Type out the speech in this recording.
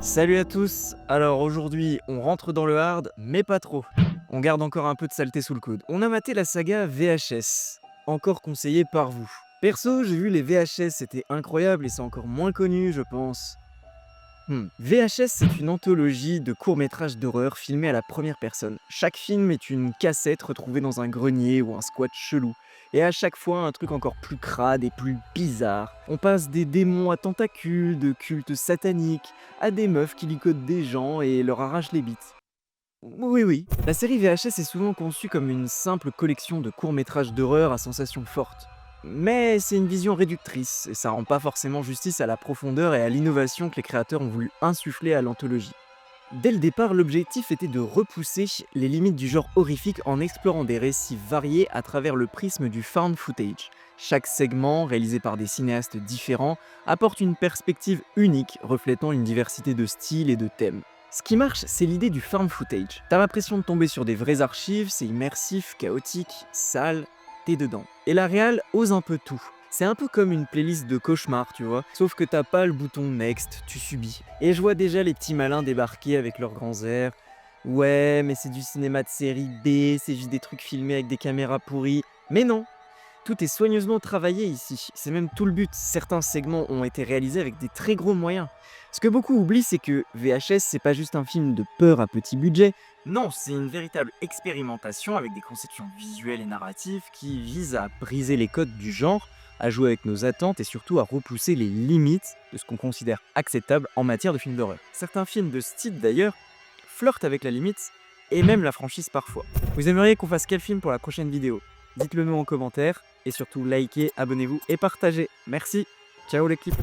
Salut à tous. Alors aujourd'hui, on rentre dans le hard, mais pas trop. On garde encore un peu de saleté sous le coude. On a maté la saga VHS, encore conseillée par vous. Perso, j'ai vu les VHS, c'était incroyable et c'est encore moins connu, je pense. VHS, c'est une anthologie de courts-métrages d'horreur filmés à la première personne. Chaque film est une cassette retrouvée dans un grenier ou un squat chelou. Et à chaque fois, un truc encore plus crade et plus bizarre. On passe des démons à tentacules, de cultes sataniques, à des meufs qui licotent des gens et leur arrachent les bites. Oui, oui. La série VHS est souvent conçue comme une simple collection de courts-métrages d'horreur à sensations fortes. Mais c'est une vision réductrice, et ça rend pas forcément justice à la profondeur et à l'innovation que les créateurs ont voulu insuffler à l'anthologie. Dès le départ, l'objectif était de repousser les limites du genre horrifique en explorant des récits variés à travers le prisme du found footage. Chaque segment, réalisé par des cinéastes différents, apporte une perspective unique, reflétant une diversité de styles et de thèmes. Ce qui marche, c'est l'idée du found footage. T'as l'impression de tomber sur des vraies archives, c'est immersif, chaotique, sale, t'es dedans. Et la réal ose un peu tout. C'est un peu comme une playlist de cauchemars, tu vois. Sauf que t'as pas le bouton next, tu subis. Et je vois déjà les petits malins débarquer avec leurs grands airs. Ouais, mais c'est du cinéma de série B, c'est juste des trucs filmés avec des caméras pourries. Mais non, tout est soigneusement travaillé ici. C'est même tout le but. Certains segments ont été réalisés avec des très gros moyens. Ce que beaucoup oublient, c'est que VHS, c'est pas juste un film de peur à petit budget. Non, c'est une véritable expérimentation avec des conceptions visuelles et narratives qui visent à briser les codes du genre, à jouer avec nos attentes et surtout à repousser les limites de ce qu'on considère acceptable en matière de films d'horreur. Certains films de ce type d'ailleurs flirtent avec la limite et même la franchise parfois. Vous aimeriez qu'on fasse quel film pour la prochaine vidéo? Dites-le nous en commentaire et surtout likez, abonnez-vous et partagez. Merci. Ciao l'équipe.